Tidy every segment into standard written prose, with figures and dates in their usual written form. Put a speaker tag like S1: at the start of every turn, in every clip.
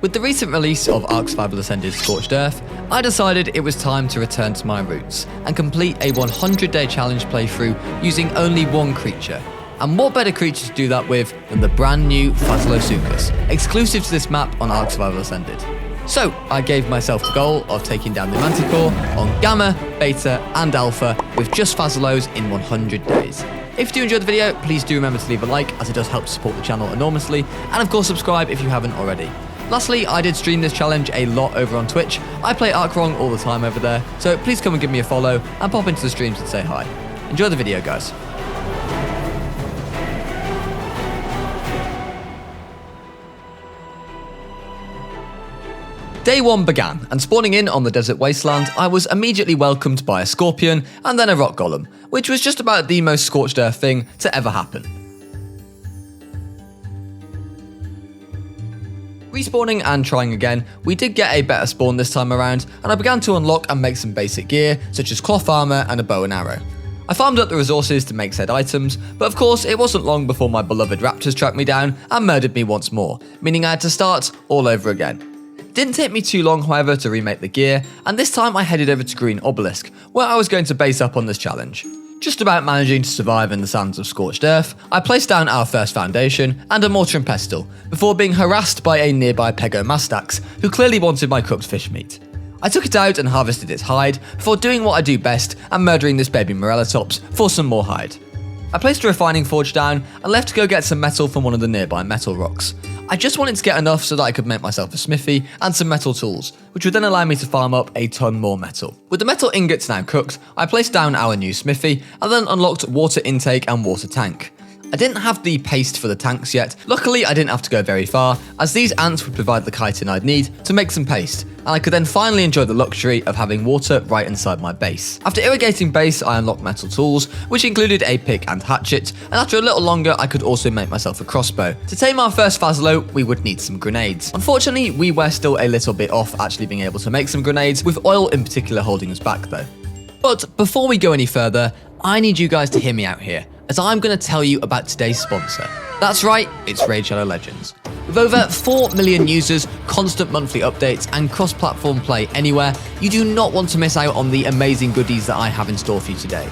S1: With the recent release of ARK Scorched Earth, I decided it was time to return to my roots and complete a 100-day challenge playthrough using only one creature. And what better creature to do that with than the brand new Fasolasuchus, exclusive to this map on ARK Survival Ascended. So I gave myself the goal of taking down the Manticore on Gamma, Beta and Alpha with just Fasolos in 100 days. If you do enjoy the video, please do remember to leave a like, as it does help support the channel enormously, and of course subscribe if you haven't already. Lastly, I did stream this challenge a lot over on Twitch. I play ARK wrong all the time over there, so please come and give me a follow and pop into the streams and say hi. Enjoy the video, guys. Day 1 began, and spawning in on the desert wasteland, I was immediately welcomed by a scorpion and then a rock golem, which was just about the most scorched earth thing to ever happen. Respawning and trying again, we did get a better spawn this time around, and I began to unlock and make some basic gear, such as cloth armor and a bow and arrow. I farmed up the resources to make said items, but of course it wasn't long before my beloved raptors tracked me down and murdered me once more, meaning I had to start all over again. It didn't take me too long, however, to remake the gear, and this time I headed over to Green Obelisk, where I was going to base up on this challenge. Just about managing to survive in the sands of Scorched Earth, I placed down our first foundation and a mortar and pestle, before being harassed by a nearby Pegomastax, who clearly wanted my cooked fish meat. I took it out and harvested its hide, before doing what I do best and murdering this baby Morellatops for some more hide. I placed a refining forge down and left to go get some metal from one of the nearby metal rocks. I just wanted to get enough so that I could make myself a smithy and some metal tools, which would then allow me to farm up a ton more metal. With the metal ingots now cooked, I placed down our new smithy and then unlocked water intake and water tank. I didn't have the paste for the tanks yet. Luckily, I didn't have to go very far, as these ants would provide the chitin I'd need to make some paste, and I could then finally enjoy the luxury of having water right inside my base. After irrigating base, I unlocked metal tools, which included a pick and hatchet, and after a little longer, I could also make myself a crossbow. To tame our first Fasolo, we would need some grenades. Unfortunately, we were still a little bit off actually being able to make some grenades, with oil in particular holding us back though. But before we go any further, I need you guys to hear me out here, as I'm going to tell you about today's sponsor. That's right, it's Raid Shadow Legends. With over 4 million users, constant monthly updates, and cross-platform play anywhere, you do not want to miss out on the amazing goodies that I have in store for you today.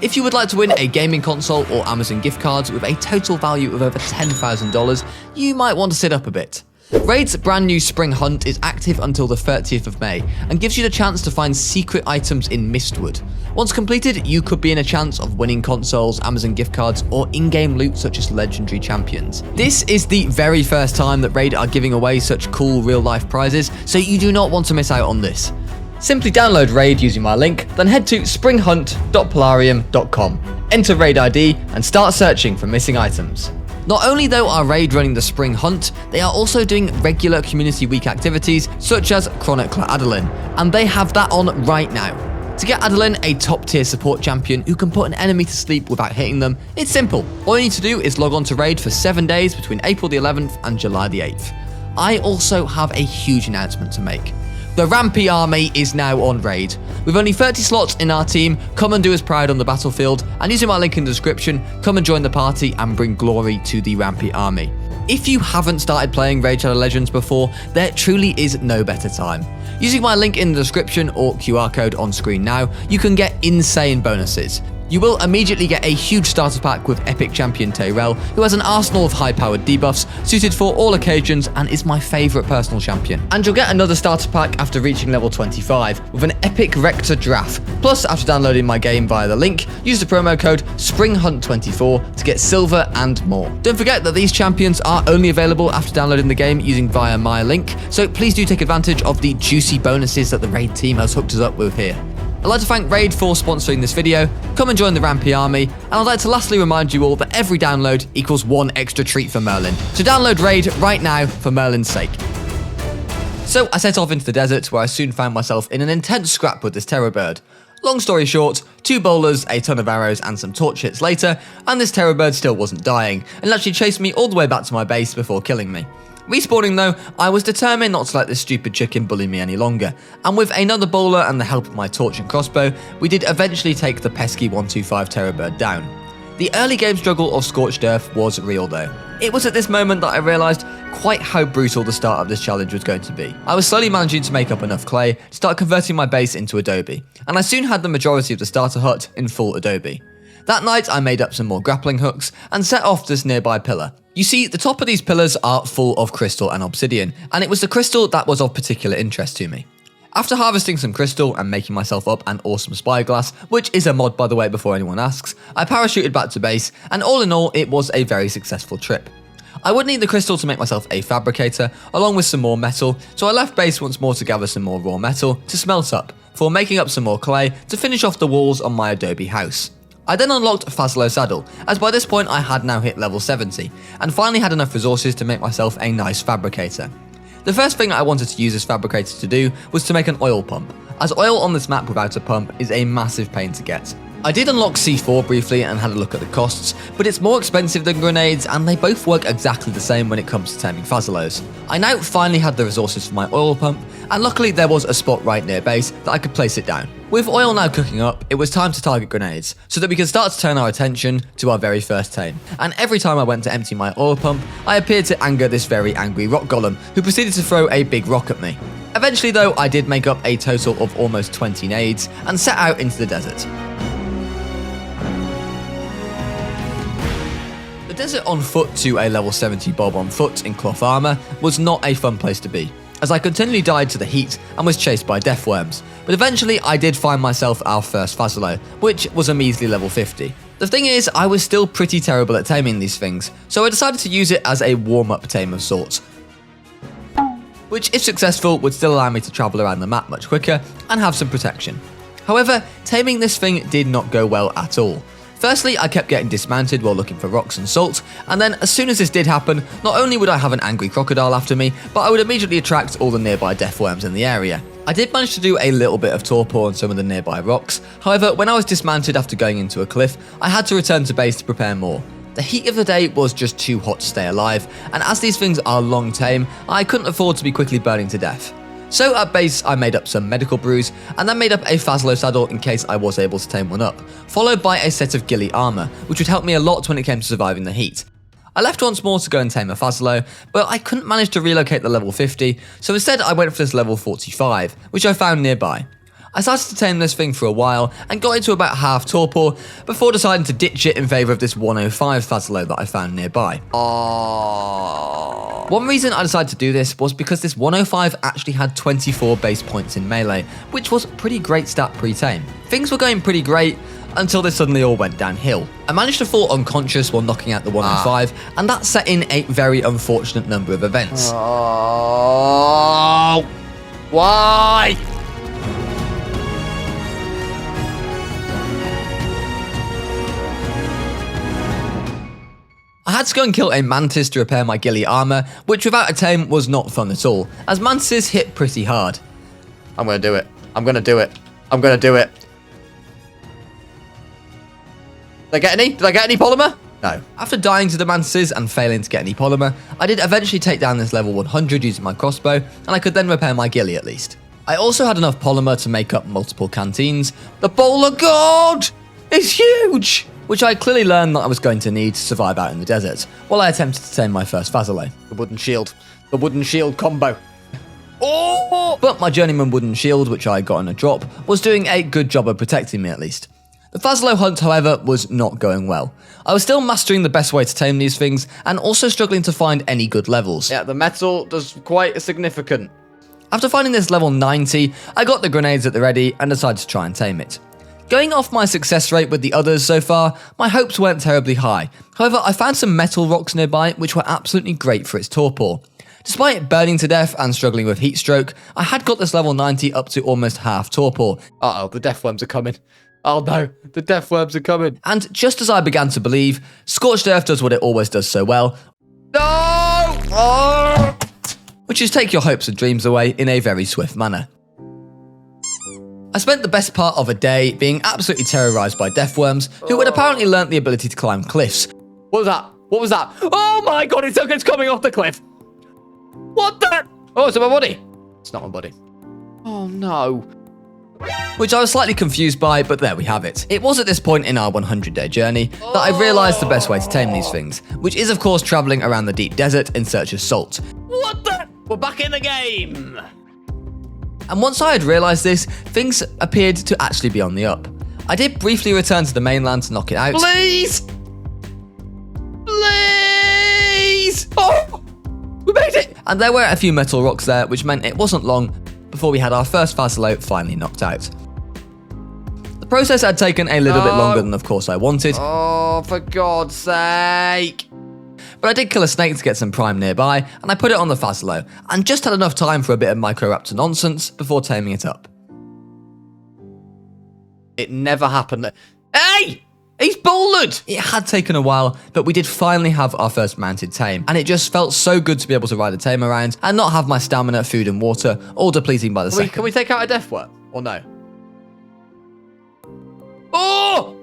S1: If you would like to win a gaming console or Amazon gift cards with a total value of over $10,000, you might want to sit up a bit. Raid's brand new Spring Hunt is active until the 30th of May and gives you the chance to find secret items in Mistwood. Once completed, you could be in a chance of winning consoles, Amazon gift cards, or in-game loot such as legendary champions. This is the very first time that Raid are giving away such cool real-life prizes, so you do not want to miss out on this. Simply download Raid using my link, then head to springhunt.polarium.com, enter Raid ID, and start searching for missing items. Not only though are Raid running the Spring Hunt, they are also doing regular Community Week activities such as Chronicler Adeline, and they have that on right now. To get Adeline, a top tier support champion who can put an enemy to sleep without hitting them, it's simple. All you need to do is log on to Raid for 7 days between April the 11th and July the 8th. I also have a huge announcement to make. The Rampy army is now on Raid. With only 30 slots in our team, come and do us proud on the battlefield, and using my link in the description, come and join the party and bring glory to the Rampy army. If you haven't started playing Raid Shadow Legends before, there truly is no better time. Using my link in the description or QR code on screen now, you can get insane bonuses. You will immediately get a huge starter pack with epic champion Tyrell, who has an arsenal of high-powered debuffs suited for all occasions and is my favourite personal champion. And you'll get another starter pack after reaching level 25 with an epic Rector Draft. Plus, after downloading my game via the link, use the promo code SPRINGHUNT24 to get silver and more. Don't forget that these champions are only available after downloading the game using via my link, so please do take advantage of the juicy bonuses that the Raid team has hooked us up with here. I'd like to thank Raid for sponsoring this video. Come and join the Rampy army, and I'd like to lastly remind you all that every download equals one extra treat for Merlin. So download Raid right now for Merlin's sake. So I set off into the desert, where I soon found myself in an intense scrap with this terror bird. Long story short, 2 bowlers, a ton of arrows, and some torch hits later, and this terror bird still wasn't dying, and actually chased me all the way back to my base before killing me. Respawning though, I was determined not to let this stupid chicken bully me any longer, and with another bowler and the help of my torch and crossbow, we did eventually take the pesky 125 terror bird down. The early game struggle of Scorched Earth was real though. It was at this moment that I realised quite how brutal the start of this challenge was going to be. I was slowly managing to make up enough clay to start converting my base into adobe, and I soon had the majority of the starter hut in full adobe. That night I made up some more grappling hooks and set off this nearby pillar. You see, the top of these pillars are full of crystal and obsidian, and it was the crystal that was of particular interest to me. After harvesting some crystal and making myself up an awesome spyglass, which is a mod by the way before anyone asks, I parachuted back to base, and all in all it was a very successful trip. I would need the crystal to make myself a fabricator, along with some more metal, so I left base once more to gather some more raw metal to smelt up, before making up some more clay to finish off the walls on my adobe house. I then unlocked Fasolasuchus, as by this point I had now hit level 70, and finally had enough resources to make myself a nice fabricator. The first thing I wanted to use this fabricator to do was to make an oil pump, as oil on this map without a pump is a massive pain to get. I did unlock C4 briefly and had a look at the costs, but it's more expensive than grenades and they both work exactly the same when it comes to taming Fasolos. I now finally had the resources for my oil pump, and luckily there was a spot right near base that I could place it down. With oil now cooking up, it was time to target grenades, so that we could start to turn our attention to our very first tame. And every time I went to empty my oil pump, I appeared to anger this very angry rock golem, who proceeded to throw a big rock at me. Eventually though, I did make up a total of almost 20 nades, and set out into the desert. The desert on foot to a level 70 Bob on foot in cloth armour was not a fun place to be, as I continually died to the heat and was chased by death worms, but eventually I did find myself our first Fasolo, which was a measly level 50. The thing is, I was still pretty terrible at taming these things, so I decided to use it as a warm-up tame of sorts, which if successful would still allow me to travel around the map much quicker and have some protection. However, taming this thing did not go well at all. Firstly, I kept getting dismounted while looking for rocks and salt, and then as soon as this did happen, not only would I have an angry crocodile after me, but I would immediately attract all the nearby death worms in the area. I did manage to do a little bit of torpor on some of the nearby rocks, however, when I was dismounted after going into a cliff, I had to return to base to prepare more. The heat of the day was just too hot to stay alive, and as these things are long tame, I couldn't afford to be quickly burning to death. So at base, I made up some medical brews, and then made up a Fasolo saddle in case I was able to tame one up, followed by a set of ghillie armour, which would help me a lot when it came to surviving the heat. I left once more to go and tame a Fasolo, but I couldn't manage to relocate the level 50, so instead I went for this level 45, which I found nearby. I started to tame this thing for a while, and got it to about half torpor, before deciding to ditch it in favour of this 105 Fasolo that I found nearby. One reason I decided to do this was because this 105 actually had 24 base points in melee, which was a pretty great stat pre-tame. Things were going pretty great, until they suddenly all went downhill. I managed to fall unconscious while knocking out the 105, and that set in a very unfortunate number of events.
S2: Oh, why?
S1: I had to go and kill a mantis to repair my ghillie armour, which without a tame was not fun at all, as mantises hit pretty hard.
S2: I'm gonna do it. I'm gonna do it. I'm gonna do it. Did I get any? Did I get any polymer? No.
S1: After dying to the mantises and failing to get any polymer, I did eventually take down this level 100 using my crossbow, and I could then repair my ghillie at least. I also had enough polymer to make up multiple canteens. The bowl of god is huge! Which I clearly learned that I was going to need to survive out in the desert, while I attempted to tame my first Fasolo.
S2: The wooden shield. The wooden shield combo. Oh!
S1: But my journeyman wooden shield, which I got in a drop, was doing a good job of protecting me at least. The Fasolo hunt, however, was not going well. I was still mastering the best way to tame these things, and also struggling to find any good levels.
S2: Yeah, the metal does quite significant.
S1: After finding this level 90, I got the grenades at the ready and decided to try and tame it. Going off my success rate with the others so far, my hopes weren't terribly high. However, I found some metal rocks nearby which were absolutely great for its torpor. Despite it burning to death and struggling with heat stroke, I had got this level 90 up to almost half torpor.
S2: Uh-oh, the death worms are coming. Oh no, the death worms are coming.
S1: And just as I began to believe, Scorched Earth does what it always does so well.
S2: No! Oh!
S1: Which is take your hopes and dreams away in a very swift manner. I spent the best part of a day being absolutely terrorised by death worms, who had apparently learnt the ability to climb cliffs.
S2: What was that? What was that? Oh my god, it's coming off the cliff. What the? Oh, it's my body. It's not my body. Oh no.
S1: which I was slightly confused by, but there we have it. It was at this point in our 100-day journey that I realised the best way to tame these things, which is of course travelling around the deep desert in search of salt.
S2: What the? We're back in the game.
S1: And once I had realised this, things appeared to actually be on the up. I did briefly return to the mainland to knock it out.
S2: Please! Please! Oh! We made it!
S1: And there were a few metal rocks there, which meant it wasn't long before we had our first Fasolo finally knocked out. The process had taken a little bit longer than of course I wanted.
S2: Oh, for God's sake.
S1: But I did kill a snake to get some prime nearby, and I put it on the Fasolo, and just had enough time for a bit of Microraptor nonsense before taming it up.
S2: It never happened. Hey! He's bouldered!
S1: It had taken a while, but we did finally have our first mounted tame, and it just felt so good to be able to ride a tame around and not have my stamina, food and water all depleting by the second.
S2: Can we take out a death worm? Or no? Oh!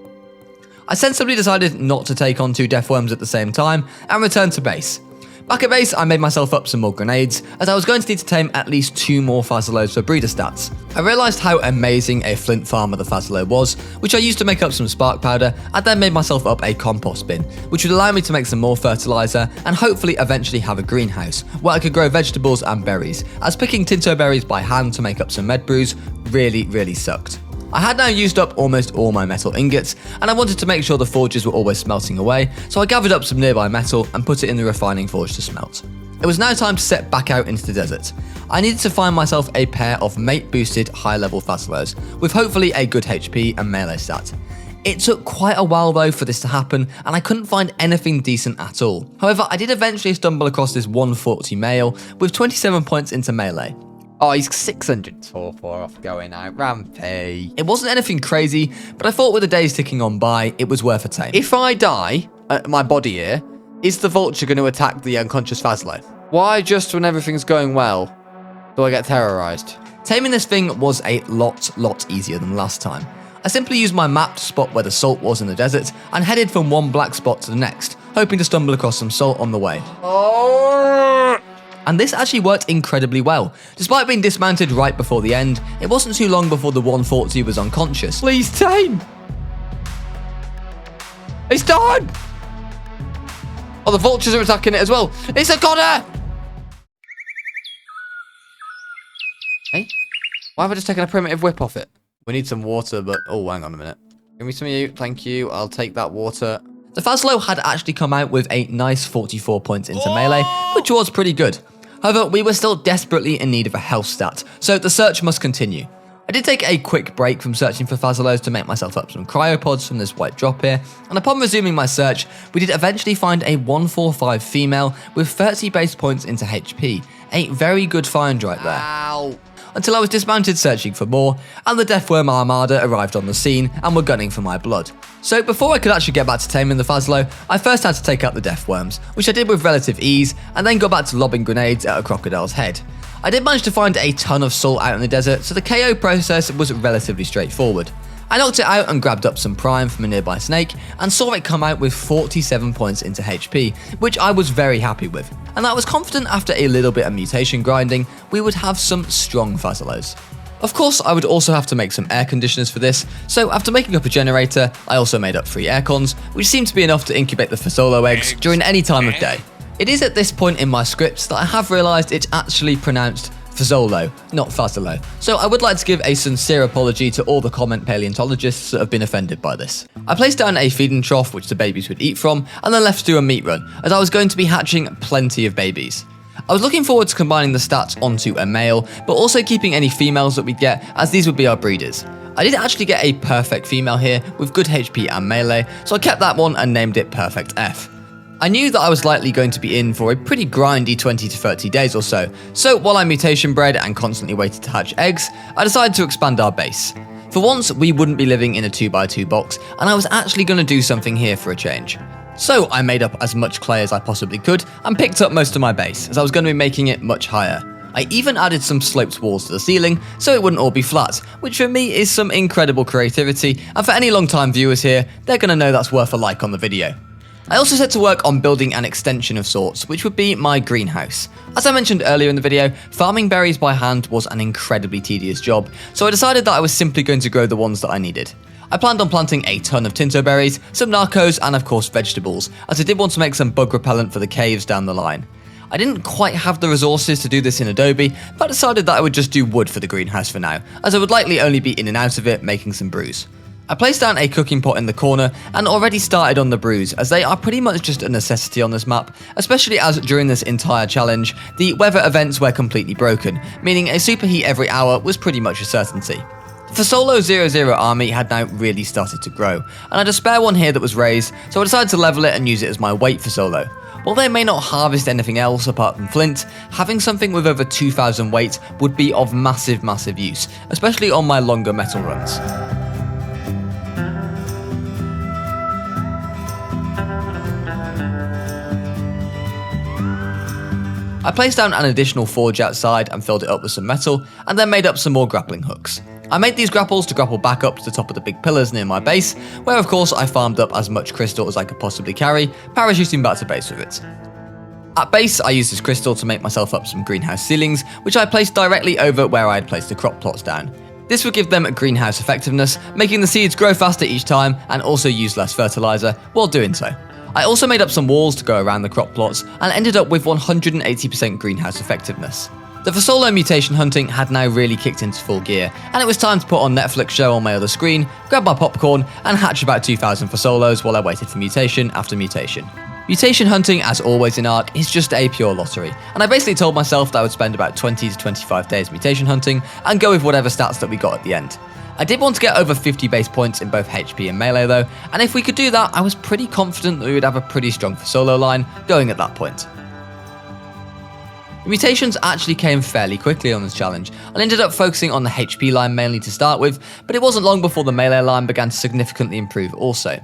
S1: I sensibly decided not to take on 2 death worms at the same time and returned to base. Back at base, I made myself up some more grenades, as I was going to need to tame at least 2 more Fasolos for breeder stats. I realised how amazing a flint farmer the Fasolo was, which I used to make up some spark powder, and then made myself up a compost bin, which would allow me to make some more fertiliser and hopefully eventually have a greenhouse, where I could grow vegetables and berries, as picking tinto berries by hand to make up some med brews really sucked. I had now used up almost all my metal ingots, and I wanted to make sure the forges were always smelting away, so I gathered up some nearby metal and put it in the refining forge to smelt. It was now time to set back out into the desert. I needed to find myself a pair of mate-boosted high-level Fasolos, with hopefully a good HP and melee stat. It took quite a while though for this to happen, and I couldn't find anything decent at all. However, I did eventually stumble across this 140 male with 27 points into melee.
S2: Oh, he's 604 off going out. Rampy.
S1: It wasn't anything crazy, but I thought with the days ticking on by, it was worth a tame.
S2: If I die at my body here, is the vulture going to attack the unconscious Fasolo? Why just when everything's going well do I get terrorized?
S1: Taming this thing was a lot easier than last time. I simply used my map to spot where the salt was in the desert and headed from one black spot to the next, hoping to stumble across some salt on the way.
S2: Oh!
S1: And this actually worked incredibly well. Despite being dismounted right before the end, it wasn't too long before the 140 was unconscious.
S2: Please tame! It's done! Oh, the vultures are attacking it as well. It's a goner! Hey? Why have I just taken a primitive whip off it? We need some water, but... Oh, hang on a minute. Give me some of you. Thank you. I'll take that water.
S1: The Fasolo had actually come out with a nice 44 points into melee, which was pretty good. However, we were still desperately in need of a health stat, so the search must continue. I did take a quick break from searching for Fasolos to make myself up some cryopods from this white drop here, and upon resuming my search, we did eventually find a 145 female with 30 base points into HP. A very good find right there.
S2: Ow!
S1: Until I was dismounted searching for more, and the Deathworm Armada arrived on the scene and were gunning for my blood. So before I could actually get back to taming the Fasolo, I first had to take out the Deathworms, which I did with relative ease, and then got back to lobbing grenades at a crocodile's head. I did manage to find a ton of salt out in the desert, so the KO process was relatively straightforward. I knocked it out and grabbed up some prime from a nearby snake, and saw it come out with 47 points into HP, which I was very happy with, and I was confident after a little bit of mutation grinding, we would have some strong Fasolos. Of course, I would also have to make some air conditioners for this, so after making up a generator, I also made up 3 aircons, which seemed to be enough to incubate the Fasolo eggs during any time of day. It is at this point in my scripts that I have realised it's actually pronounced Fasolo, not Fasolo. So I would like to give a sincere apology to all the comment paleontologists that have been offended by this. I placed down a feeding trough which the babies would eat from, and then left to do a meat run, as I was going to be hatching plenty of babies. I was looking forward to combining the stats onto a male, but also keeping any females that we'd get, as these would be our breeders. I did actually get a perfect female here with good HP and melee, so I kept that one and named it Perfect F. I knew that I was likely going to be in for a pretty grindy 20 to 30 days or so while I mutation bred and constantly waited to hatch eggs, I decided to expand our base. For once, we wouldn't be living in a 2x2 box, and I was actually going to do something here for a change. So I made up as much clay as I possibly could and picked up most of my base, as I was going to be making it much higher. I even added some sloped walls to the ceiling so it wouldn't all be flat, which for me is some incredible creativity, and for any long time viewers here, they're going to know that's worth a like on the video. I also set to work on building an extension of sorts, which would be my greenhouse. As I mentioned earlier in the video, farming berries by hand was an incredibly tedious job, so I decided that I was simply going to grow the ones that I needed. I planned on planting a ton of tinto berries, some narcos, and of course vegetables, as I did want to make some bug repellent for the caves down the line. I didn't quite have the resources to do this in Adobe, but I decided that I would just do wood for the greenhouse for now, as I would likely only be in and out of it making some brews. I placed down a cooking pot in the corner and already started on the brews, as they are pretty much just a necessity on this map, especially as during this entire challenge, the weather events were completely broken, meaning a superheat every hour was pretty much a certainty. The Fasolo 00 army had now really started to grow, and I had a spare one here that was raised, so I decided to level it and use it as my weight Fasolo. While they may not harvest anything else apart from flint, having something with over 2,000 weight would be of massive use, especially on my longer metal runs. I placed down an additional forge outside and filled it up with some metal, and then made up some more grappling hooks. I made these grapples to grapple back up to the top of the big pillars near my base, where of course I farmed up as much crystal as I could possibly carry, parachuting back to base with it. At base, I used this crystal to make myself up some greenhouse ceilings, which I placed directly over where I had placed the crop plots down. This would give them a greenhouse effectiveness, making the seeds grow faster each time and also use less fertilizer while doing so. I also made up some walls to go around the crop plots and ended up with 180% greenhouse effectiveness. The Fasolo mutation hunting had now really kicked into full gear, and it was time to put on Netflix show on my other screen, grab my popcorn, and hatch about 2,000 Fasolos while I waited for mutation after mutation. Mutation hunting, as always in ARK, is just a pure lottery, and I basically told myself that I would spend about 20 to 25 days mutation hunting and go with whatever stats that we got at the end. I did want to get over 50 base points in both HP and melee though, and if we could do that, I was pretty confident that we would have a pretty strong Fasolo line going at that point. The mutations actually came fairly quickly on this challenge, and ended up focusing on the HP line mainly to start with, but it wasn't long before the melee line began to significantly improve also.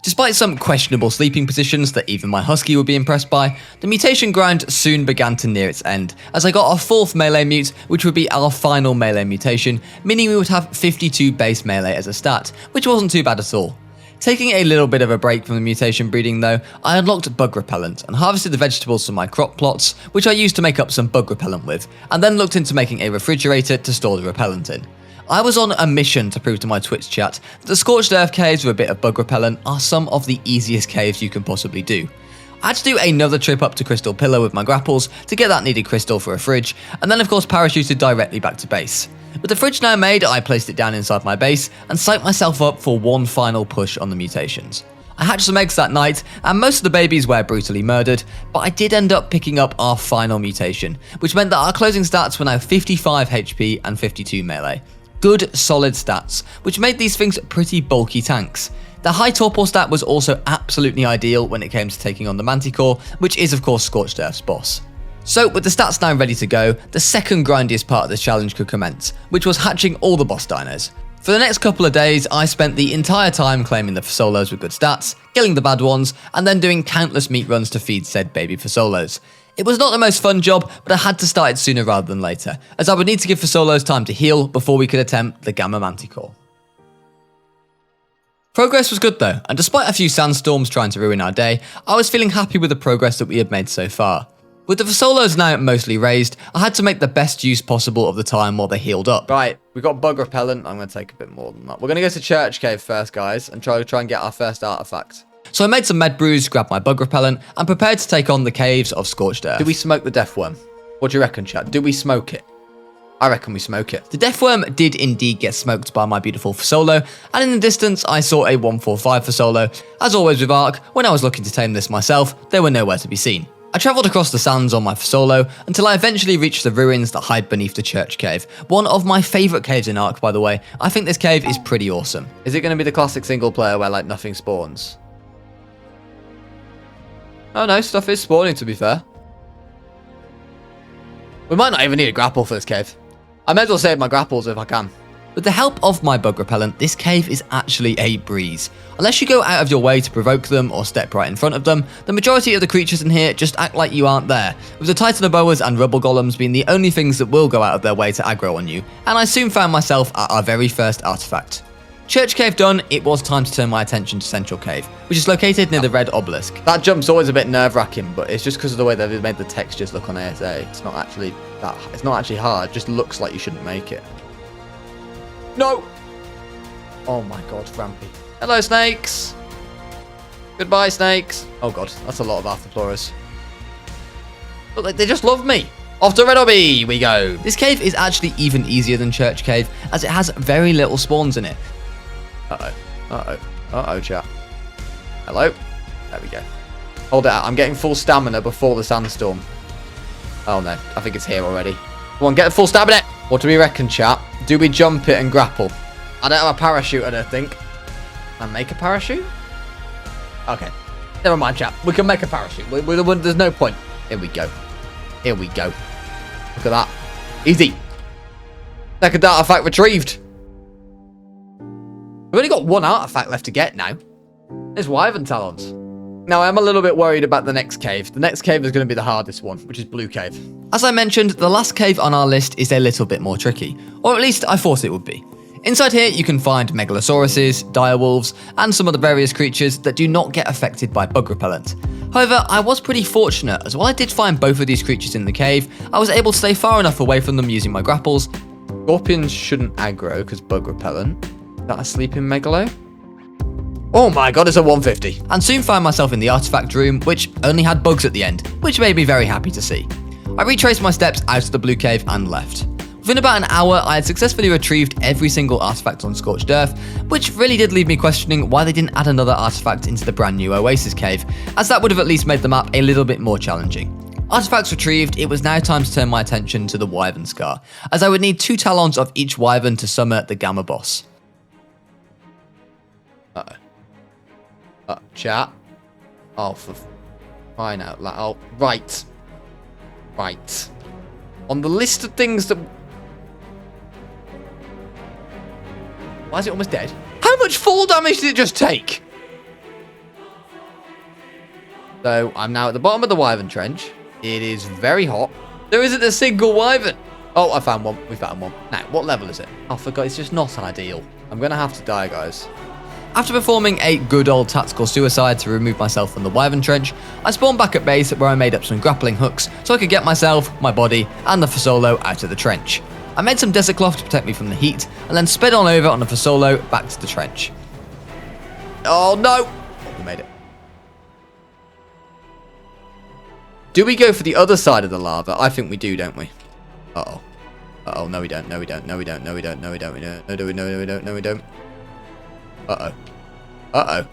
S1: Despite some questionable sleeping positions that even my husky would be impressed by, the mutation grind soon began to near its end, as I got our 4th melee mute, which would be our final melee mutation, meaning we would have 52 base melee as a stat, which wasn't too bad at all. Taking a little bit of a break from the mutation breeding though, I unlocked bug repellent and harvested the vegetables from my crop plots, which I used to make up some bug repellent with, and then looked into making a refrigerator to store the repellent in. I was on a mission to prove to my Twitch chat that the Scorched Earth caves with a bit of bug repellent are some of the easiest caves you can possibly do. I had to do another trip up to Crystal Pillar with my grapples to get that needed crystal for a fridge, and then of course parachuted directly back to base. With the fridge now made, I placed it down inside my base and psyched myself up for one final push on the mutations. I hatched some eggs that night, and most of the babies were brutally murdered, but I did end up picking up our final mutation, which meant that our closing stats were now 55 HP and 52 melee. Good, solid stats, which made these things pretty bulky tanks. The high torpor stat was also absolutely ideal when it came to taking on the Manticore, which is of course Scorched Earth's boss. So with the stats now ready to go, the second grindiest part of this challenge could commence, which was hatching all the boss dinos. For the next couple of days, I spent the entire time claiming the Fasolos with good stats, killing the bad ones, and then doing countless meat runs to feed said baby Fasolos. It was not the most fun job, but I had to start it sooner rather than later, as I would need to give Fasolos time to heal before we could attempt the Gamma Manticore. Progress was good though, and despite a few sandstorms trying to ruin our day, I was feeling happy with the progress that we had made so far. With the Fasolos now mostly raised, I had to make the best use possible of the time while they healed up. Right, we got bug repellent. I'm going to take a bit more than that. We're going to go to Church Cave first, guys, and try and get our first artifact. So I made some med brews, grabbed my bug repellent, and prepared to take on the caves of Scorched Earth. Do we smoke the death worm? What do you reckon, chat? Do we smoke it? I reckon we smoke it. The death worm did indeed get smoked by my beautiful Fasolo, and in the distance I saw a 145 Fasolo. As always with ARK, when I was looking to tame this myself, they were nowhere to be seen. I travelled across the sands on my Fasolo until I eventually reached the ruins that hide beneath the Church Cave. One of my favourite caves in ARK, by the way. I think this cave is pretty awesome. Is it going to be the classic single player where like nothing spawns? Oh no, stuff is spawning to be fair. We might not even need a grapple for this cave. I may as well save my grapples if I can. With the help of my bug repellent, this cave is actually a breeze. Unless you go out of your way to provoke them or step right in front of them, the majority of the creatures in here just act like you aren't there, with the Titanoboas and Rubble Golems being the only things that will go out of their way to aggro on you, and I soon found myself at our very first artifact. Church Cave done, it was time to turn my attention to Central Cave, which is located near the red obelisk.
S2: That jump's always a bit nerve-wracking, but it's just because of the way that they've made the textures look on ASA. It's not actually hard. It just looks like you shouldn't make it. No! Oh my god, Rampy. Hello, snakes! Goodbye, snakes. Oh god, that's a lot of Arthropluras. Look, they just love me. Off to Red Obby we go.
S1: This cave is actually even easier than Church Cave, as it has very little spawns in it.
S2: Uh-oh, chat. Hello? There we go. Hold it out. I'm getting full stamina before the sandstorm. Oh no, I think it's here already. Come on, get the full stamina. What do we reckon, chat? Do we jump it and grapple? I don't have a parachute, I don't think. Can I make a parachute? Okay. Never mind, chat. We can make a parachute. There's no point. Here we go. Here we go. Look at that. Easy. Second artifact retrieved. We've only got one artifact left to get now. There's wyvern talons. Now, I'm a little bit worried about the next cave. The next cave is going to be the hardest one, which is Blue Cave.
S1: As I mentioned, the last cave on our list is a little bit more tricky. Or at least I thought it would be. Inside here, you can find megalosauruses, direwolves, and some of the various creatures that do not get affected by bug repellent. However, I was pretty fortunate, as while I did find both of these creatures in the cave, I was able to stay far enough away from them using my grapples.
S2: Scorpions shouldn't aggro because bug repellent. Is that a sleeping megalo? Oh my god, it's a 150.
S1: And soon found myself in the artifact room, which only had bugs at the end, which made me very happy to see. I retraced my steps out of the blue cave and left. Within about an hour, I had successfully retrieved every single artifact on Scorched Earth, which really did leave me questioning why they didn't add another artifact into the brand new Oasis cave, as that would have at least made the map a little bit more challenging. Artifacts retrieved, it was now time to turn my attention to the wyvern scar, as I would need 2 talons of each wyvern to summon the Gamma boss.
S2: Chat. Oh, for crying out loud. Oh, right. Right. On the list of things that... Why is it almost dead? How much fall damage did it just take? So, I'm now at the bottom of the wyvern trench. It is very hot. There isn't a single wyvern. Oh, I found one. We found one. Now, what level is it? Oh, for God, it's just not ideal. I'm going to have to die, guys.
S1: After performing a good old tactical suicide to remove myself from the wyvern trench, I spawned back at base where I made up some grappling hooks so I could get myself, my body, and the Fasolo out of the trench. I made some desert cloth to protect me from the heat, and then sped on over on the Fasolo back to the trench.
S2: Oh no! Oh, we made it. Do we go for the other side of the lava? I think we do, don't we? Uh-oh. Uh-oh, no we don't, no we don't, no we don't, no we don't, no we don't, we don't, no do we, no we don't, no we don't. Uh-oh. Uh-oh.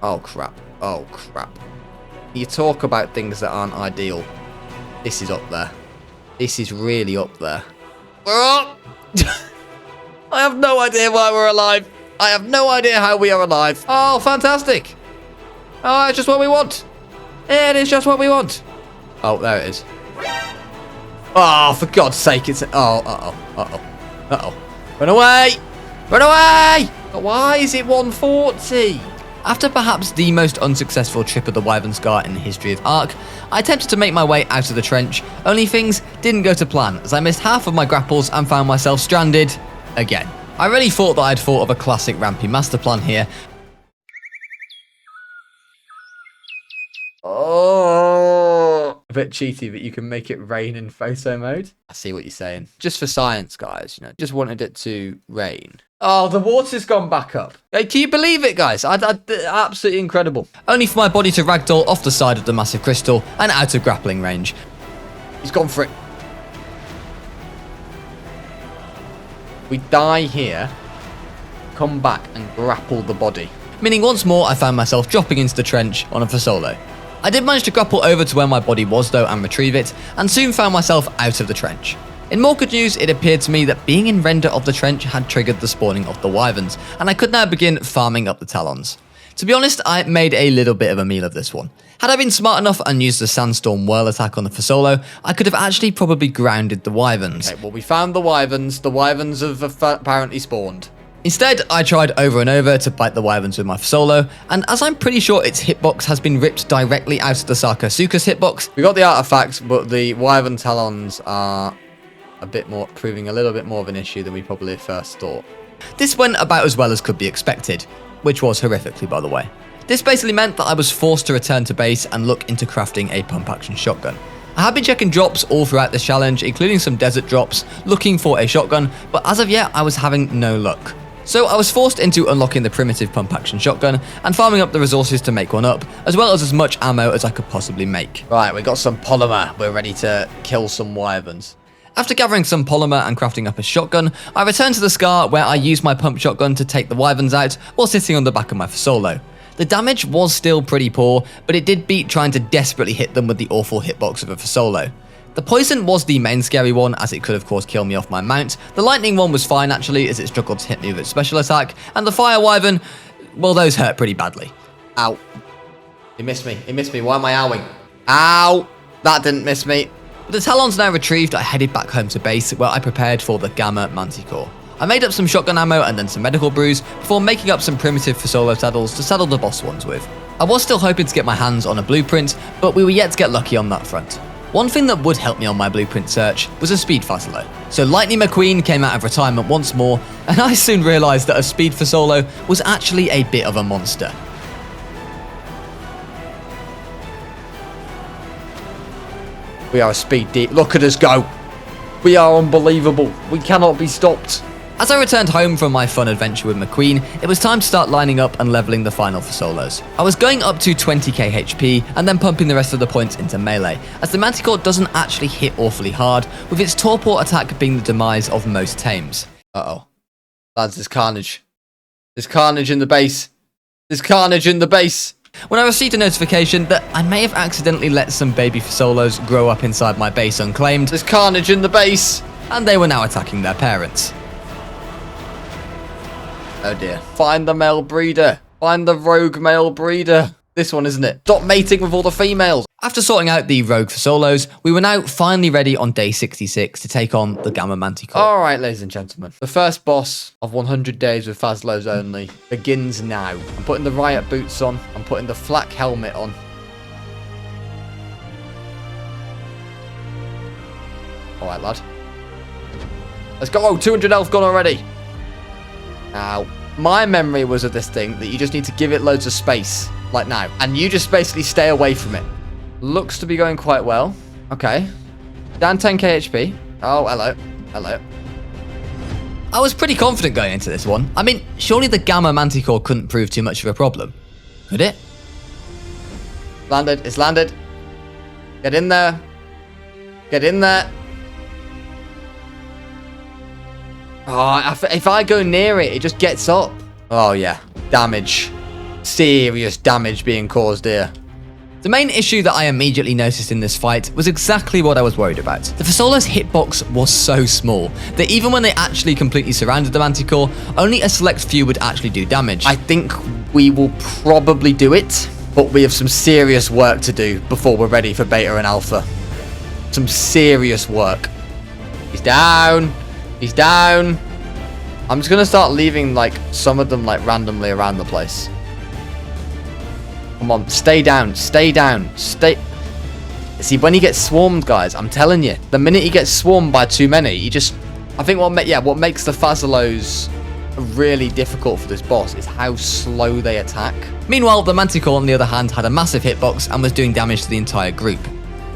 S2: Oh, crap. Oh, crap. You talk about things that aren't ideal. This is up there. This is really up there. We're up! I have no idea why we're alive. I have no idea how we are alive. Oh, fantastic. Oh, it's just what we want. It is just what we want. Oh, there it is. Oh, for God's sake, it's... Oh, uh-oh. Uh-oh. Uh-oh. Run away! Run away! Why is it 140?
S1: After perhaps the most unsuccessful trip of the wyvern scar in the history of ARK, I attempted to make my way out of the trench, only things didn't go to plan as I missed half of my grapples and found myself stranded again. I really thought that I'd thought of a classic Rampy master plan here.
S2: Oh, a bit cheaty, but you can make it rain in Faso mode. I see what you're saying. Just for science, guys, you know, just wanted it to rain. Oh, the water's gone back up. Hey, can you believe it, guys? Absolutely incredible.
S1: Only for my body to ragdoll off the side of the massive crystal and out of grappling range.
S2: He's gone for it. We die here, come back and grapple the body.
S1: Meaning once more I found myself dropping into the trench on a Fasolo. I did manage to grapple over to where my body was though and retrieve it, and soon found myself out of the trench. In more good news, it appeared to me that being in render of the trench had triggered the spawning of the wyverns, and I could now begin farming up the talons. To be honest, I made a little bit of a meal of this one. Had I been smart enough and used the sandstorm whirl attack on the Fasolo, I could have actually probably grounded the wyverns.
S2: Okay, well we found the wyverns. The wyverns have apparently spawned.
S1: Instead, I tried over and over to bite the wyverns with my Fasolo, and as I'm pretty sure its hitbox has been ripped directly out of the Fasolasuchus hitbox.
S2: We got the artifacts, but the wyvern talons are proving a little bit more of an issue than we probably first thought.
S1: This went about as well as could be expected, which was horrifically by the way. This basically meant that I was forced to return to base and look into crafting a pump action shotgun. I have been checking drops all throughout this challenge, including some desert drops, looking for a shotgun, but as of yet I was having no luck. So I was forced into unlocking the primitive pump action shotgun and farming up the resources to make one up, as well as much ammo as I could possibly make.
S2: Right, we got some polymer. We're ready to kill some wyverns.
S1: After gathering some polymer and crafting up a shotgun, I returned to the scar where I used my pump shotgun to take the wyverns out while sitting on the back of my Fasolo. The damage was still pretty poor, but it did beat trying to desperately hit them with the awful hitbox of a Fasolo. The poison was the main scary one, as it could of course kill me off my mount. The lightning one was fine actually, as it struggled to hit me with its special attack, and the fire wyvern, well, those hurt pretty badly.
S2: Ow. He missed me. He missed me. Why am I owing? Ow. That didn't miss me.
S1: With the talons now retrieved, I headed back home to base where I prepared for the Gamma Manticore. I made up some shotgun ammo and then some medical brews before making up some primitive Fasolo saddles to saddle the boss ones with. I was still hoping to get my hands on a blueprint, but we were yet to get lucky on that front. One thing that would help me on my blueprint search was a speed Fasolo. So Lightning McQueen came out of retirement once more, and I soon realised that a speed Fasolo was actually a bit of a monster.
S2: We are a speed deep. Look at us go. We are unbelievable. We cannot be stopped.
S1: As I returned home from my fun adventure with McQueen, it was time to start lining up and leveling the final Fasolos. I was going up to 20k HP and then pumping the rest of the points into melee, as the Manticore doesn't actually hit awfully hard, with its torpor attack being the demise of most tames.
S2: Uh-oh. Lads, there's carnage. There's carnage in the base. There's carnage in the base.
S1: When I received a notification that I may have accidentally let some baby Fasolos grow up inside my base unclaimed,
S2: There's carnage in the base.
S1: and they were now attacking their parents.
S2: Oh dear. Find the male breeder. Find the rogue male breeder. This one, isn't it? Stop mating with all the females.
S1: After sorting out the rogue Fasolos, we were now finally ready on day 66 to take on the Gamma Manticore.
S2: All right, ladies and gentlemen. The first boss of 100 days with Fasolos only begins now. I'm putting the riot boots on. I'm putting the flak helmet on. All right, lad. Let's go. Oh, 200 health gone already. Now, my memory was of this thing that you just need to give it loads of space, like now. And you just basically stay away from it. Looks to be going quite well. Okay. Down 10k HP. Oh, hello. Hello.
S1: I was pretty confident going into this one. I mean, surely the Gamma Manticore couldn't prove too much of a problem. Could it?
S2: Landed. It's landed. Get in there. Get in there. Oh, if I go near it, it just gets up. Oh, yeah. Damage. Serious damage being caused here.
S1: The main issue that I immediately noticed in this fight was exactly what I was worried about. The Fasolo's hitbox was so small that even when they actually completely surrounded the Manticore, only a select few would actually do damage.
S2: I think we will probably do it, but we have some serious work to do before we're ready for beta and alpha. Some serious work. He's down. He's down. I'm just going to start leaving, like, some of them, like, randomly around the place. Come on, stay down. Stay down. Stay... See, when he gets swarmed, guys, I'm telling you, the minute he gets swarmed by too many, he just... I think what makes the Fasolos really difficult for this boss is how slow they attack.
S1: Meanwhile, the Manticore, on the other hand, had a massive hitbox and was doing damage to the entire group.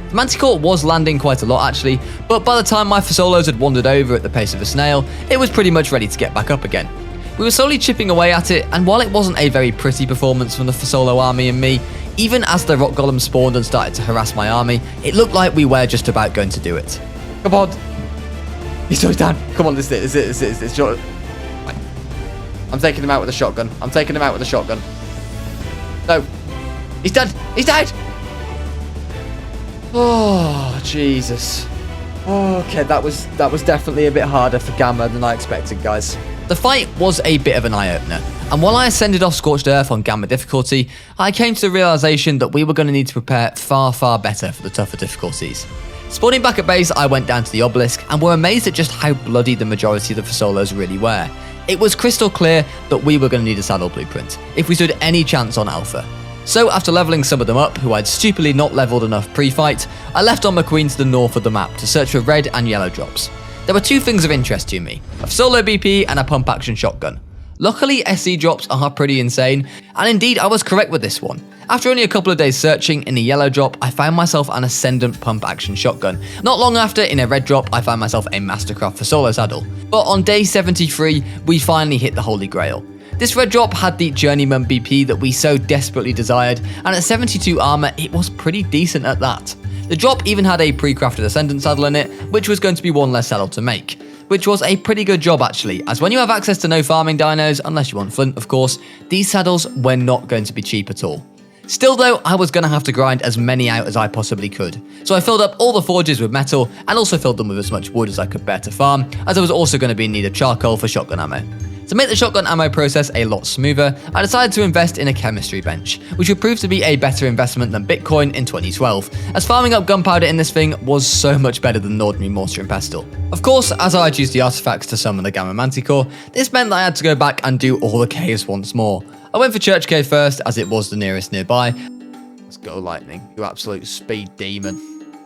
S1: The Manticore was landing quite a lot actually, but by the time my Fasolos had wandered over at the pace of a snail, it was pretty much ready to get back up again. We were slowly chipping away at it, and while it wasn't a very pretty performance from the Fasolo army and me, even as the rock golem spawned and started to harass my army, it looked like we were just about going to do it.
S2: Come on. He's so down. Come on, this is it. Short. Right. I'm taking him out with a shotgun. I'm taking him out with a shotgun. No. He's dead. He's dead. Oh, Jesus. Okay, that was definitely a bit harder for Gamma than I expected, guys.
S1: The fight was a bit of an eye-opener, and while I ascended off Scorched Earth on Gamma difficulty, I came to the realisation that we were going to need to prepare far better for the tougher difficulties. Spawning back at base, I went down to the obelisk and were amazed at just how bloody the majority of the Fasolos really were. It was crystal clear that we were going to need a saddle blueprint if we stood any chance on Alpha. So after levelling some of them up, who I'd stupidly not levelled enough pre-fight, I left on McQueen to the north of the map to search for red and yellow drops. there were two things of interest to me, a solo BP and a pump action shotgun. Luckily, SC drops are pretty insane, and indeed I was correct with this one. After only a couple of days searching, in a yellow drop, I found myself an Ascendant pump action shotgun. Not long after, in a red drop, I found myself a Mastercraft for solo saddle. But on day 73, we finally hit the Holy Grail. This red drop had the Journeyman BP that we so desperately desired, and at 72 armor, it was pretty decent at that. The drop even had a pre-crafted Ascendant saddle in it, which was going to be one less saddle to make. Which was a pretty good job actually, as when you have access to no farming dinos, unless you want flint of course, these saddles were not going to be cheap at all. Still though, I was going to have to grind as many out as I possibly could, so I filled up all the forges with metal and also filled them with as much wood as I could bear to farm, as I was also going to be in need of charcoal for shotgun ammo. To make the shotgun ammo process a lot smoother, I decided to invest in a chemistry bench, which would prove to be a better investment than Bitcoin in 2012, as farming up gunpowder in this thing was so much better than an ordinary mortar and pestle. Of course, as I had used the artifacts to summon the Gamma Manticore, this meant that I had to go back and do all the caves once more. I went for Church Cave first, as it was the nearest nearby. Let's go, Lightning, you absolute speed demon.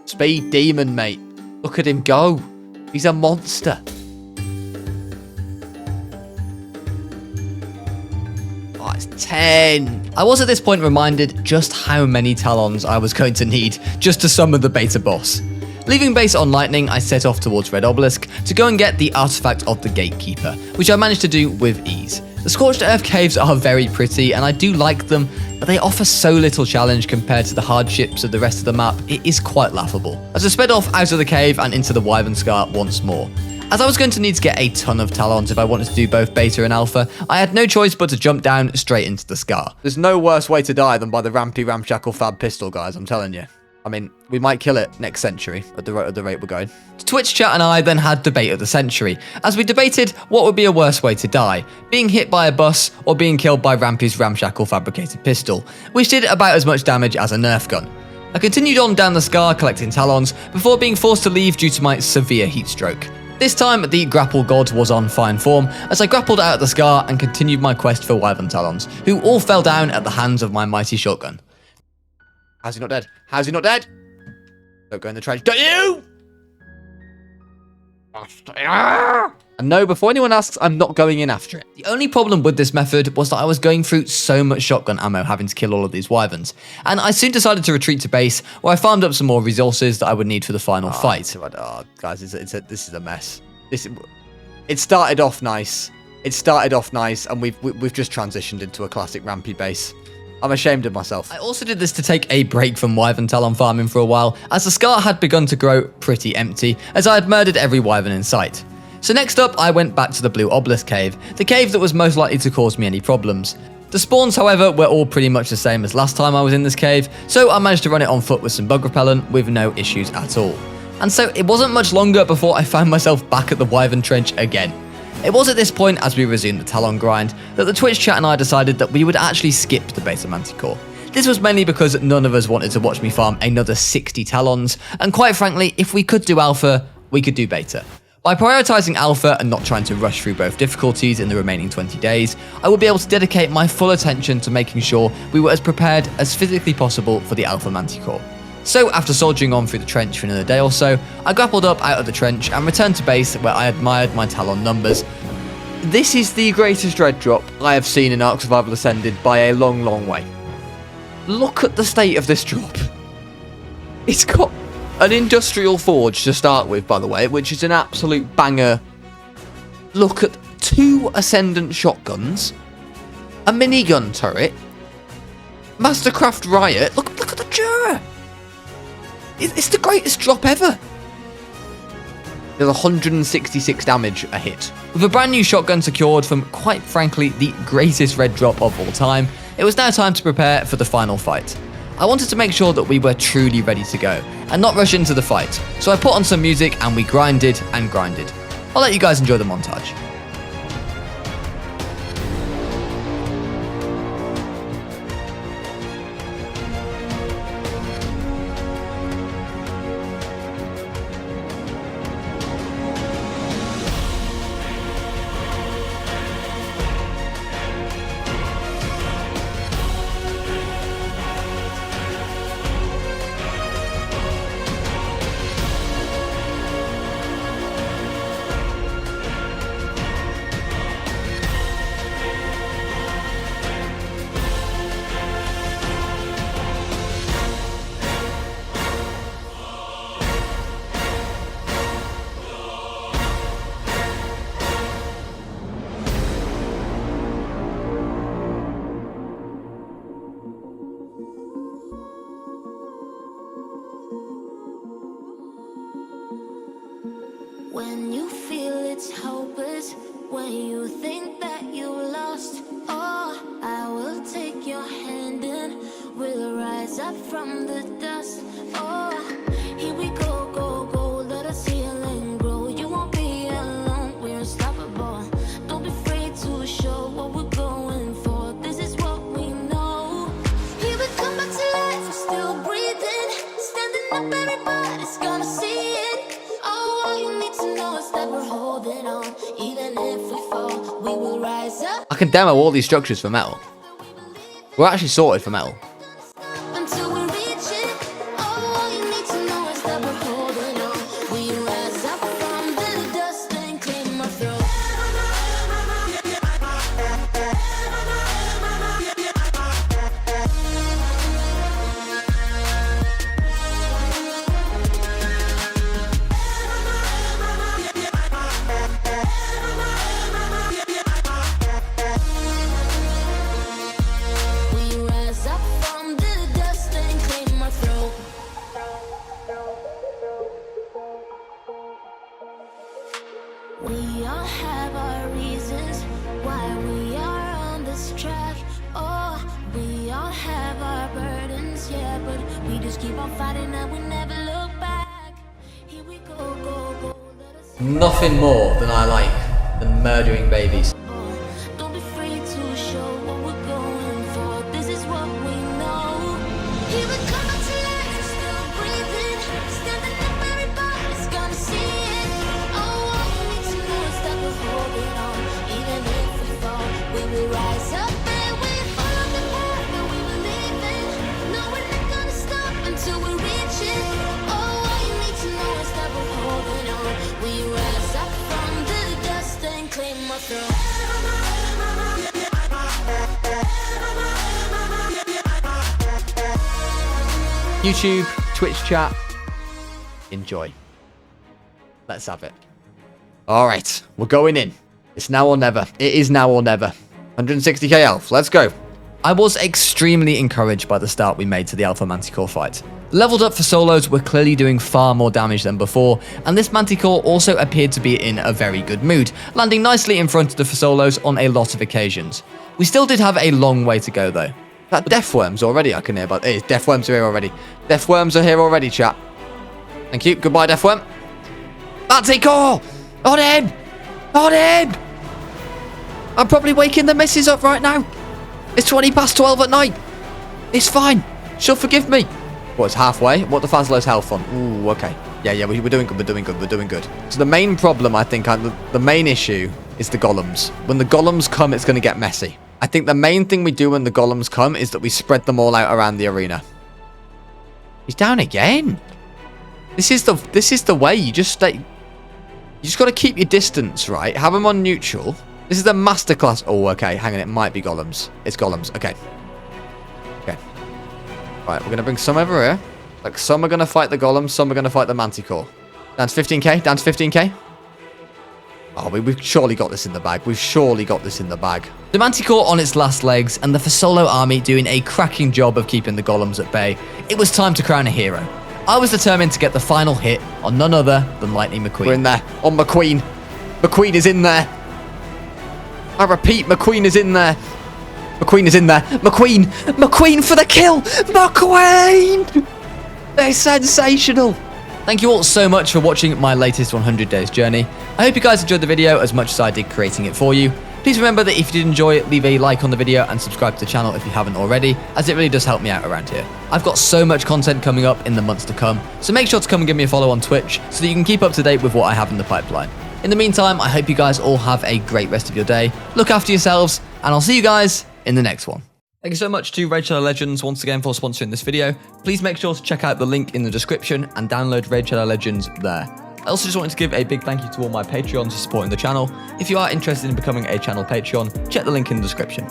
S1: Speed demon, mate. Look at him go. He's a monster. It's 10. I was at this point reminded just how many talons I was going to need just to summon the beta boss. Leaving base on Lightning, I set off towards Red Obelisk to go and get the artifact of the Gatekeeper, which I managed to do with ease. The Scorched Earth caves are very pretty and I do like them, but they offer so little challenge compared to the hardships of the rest of the map, it is quite laughable. As I sped off out of the cave and into the Wyvern Scar once more. As I was going to need to get a ton of talons if I wanted to do both beta and alpha, I had no choice but to jump down straight into the Scar. There's no worse way to die than by the Rampy Ramshackle Fab pistol, guys, I'm telling you. I mean, we might kill it next century at the rate we're going. Twitch chat and I then had debate of the century, as we debated what would be a worse way to die, being hit by a bus or being killed by Rampy's Ramshackle fabricated pistol, which did about as much damage as a Nerf gun. I continued on down the Scar collecting talons before being forced to leave due to my severe heat stroke. This time, the Grapple God was on fine form, as I grappled out of the Scar and continued my quest for Wyvern Talons, who all fell down at the hands of my mighty shotgun. How's he not dead? How's he not dead? Don't go in the trench. Don't you! And no, before anyone asks, I'm not going in after it. The only problem with this method was that I was going through so much shotgun ammo having to kill all of these wyverns, and I soon decided to retreat to base, where I farmed up some more resources that I would need for the final fight. Oh, guys, this is a mess. It started off nice. And we've just transitioned into a classic Rampy base. I'm ashamed of myself. I also did this to take a break from Wyvern Talon farming for a while, as the Scar had begun to grow pretty empty, as I had murdered every Wyvern in sight. So next up, I went back to the Blue Obelisk cave, the cave that was most likely to cause me any problems. The spawns, however, were all pretty much the same as last time I was in this cave, so I managed to run it on foot with some bug repellent with no issues at all. And so it wasn't much longer before I found myself back at the Wyvern Trench again. It was at this point, as we resumed the Talon grind, that the Twitch chat and I decided that we would actually skip the beta Manticore. This was mainly because none of us wanted to watch me farm another 60 Talons, and quite frankly, if we could do alpha, we could do beta. By prioritising alpha and not trying to rush through both difficulties in the remaining 20 days, I would be able to dedicate my full attention to making sure we were as prepared as physically possible for the alpha Manticore. So after soldiering on through the trench for another day or so, I grappled up out of the trench and returned to base where I admired my Talon numbers. This is the greatest dread drop I have seen in Ark Survival Ascended by a long, long way. Look at the state of this drop. It's got an industrial forge to start with, by the way, which is an absolute banger. Look at 2 Ascendant shotguns, a minigun turret, Mastercraft Riot. Look at the Jura. It's the greatest drop ever. There's 166 damage a hit. With a brand new shotgun secured from, quite frankly, the greatest red drop of all time, it was now time to prepare for the final fight. I wanted to make sure that we were truly ready to go, and not rush into the fight, so I put on some music and we grinded and grinded. I'll let you guys enjoy the montage.
S3: when you think that you lost. Oh, I will take your hand and we'll rise up from the dust. Oh, here we go, go, go, let us heal and grow. You won't be alone, we're unstoppable. Don't be afraid to show what we're going for. This is what we know. Here we come back to life, we're still breathing. Standing up, everybody's gonna see it. Oh, all you need to know is that we're holding on. Even if we fall, we will rise up.
S2: I can demo all these structures for metal. We're actually sorted for metal.
S3: Until we reach it, all you need to know is that we're holding on. We rise up from the dust and claim our throne. We rise up from the dust and claim our throne. We all have our reasons why we are on this track. Oh, we all have our burdens, yeah, but we just keep on fighting and we never look back. Here we go, go, go. Let us
S2: Nothing more than I like than murdering babies.
S3: Don't be afraid to show what we're going for. This is what we know. Here we come back to life, we're still breathing. Standing up, everybody's gonna see it. Oh, all you need to know is that we're holding on. Even if we fall, we will rise up and we follow the path that we believe in. No, we're not gonna stop until we reach it. Oh, all you need to know is that we're holding on. We rise up from the dust and claim our throne.
S2: YouTube, Twitch chat, enjoy. Let's have it. Alright, we're going in. It's now or never. It is now or never. 160k health, let's go.
S1: I was extremely encouraged by the start we made to the Alpha Manticore fight. Leveled up for solos were clearly doing far more damage than before, and this Manticore also appeared to be in a very good mood, landing nicely in front of the Fasolos on a lot of occasions. We still did have a long way to go though.
S2: That death worms already I can hear about. Hey, death worms are here already. Death worms are here already, chat. Thank you. Goodbye, death worm. Manticore! On him! On him! I'm probably waking the missus up right now. It's 20 past 12 at night. It's fine. She'll forgive me. What's halfway? What the Fasolasuchus health on? Ooh, okay. Yeah, we're doing good. We're doing good. So the main problem, I think, the main issue is the golems. When the golems come, it's going to get messy. I think the main thing we do when the golems come is that we spread them all out around the arena. He's down again. This is the way. You just got to keep your distance, right? Have them on neutral. This is the masterclass. Oh, okay. Hang on. It might be golems. It's golems. Okay. Okay. Right. We're going to bring some over here. Like, some are going to fight the golems. Some are going to fight the Manticore. Down to 15k. Down to 15k. Oh, we've surely got this in the bag. We've surely got this in the bag.
S1: The Manticore on its last legs and the Fasolo army doing a cracking job of keeping the golems at bay. It was time to crown a hero. I was determined to get the final hit on none other than Lightning McQueen.
S2: We're in there. On McQueen. McQueen is in there. I repeat, McQueen is in there. McQueen is in there. McQueen! McQueen for the kill! McQueen! They're sensational.
S1: Thank you all so much for watching my latest 100 days journey. I hope you guys enjoyed the video as much as I did creating it for you. Please remember that if you did enjoy it, leave a like on the video and subscribe to the channel if you haven't already, as it really does help me out around here. I've got so much content coming up in the months to come, so make sure to come and give me a follow on Twitch so that you can keep up to date with what I have in the pipeline. In the meantime, I hope you guys all have a great rest of your day. Look after yourselves, and I'll see you guys in the next one. Thank you so much to Raid Shadow Legends once again for sponsoring this video. Please make sure to check out the link in the description and download Raid Shadow Legends there. I also just wanted to give a big thank you to all my Patreons for supporting the channel. If you are interested in becoming a channel Patreon, check the link in the description.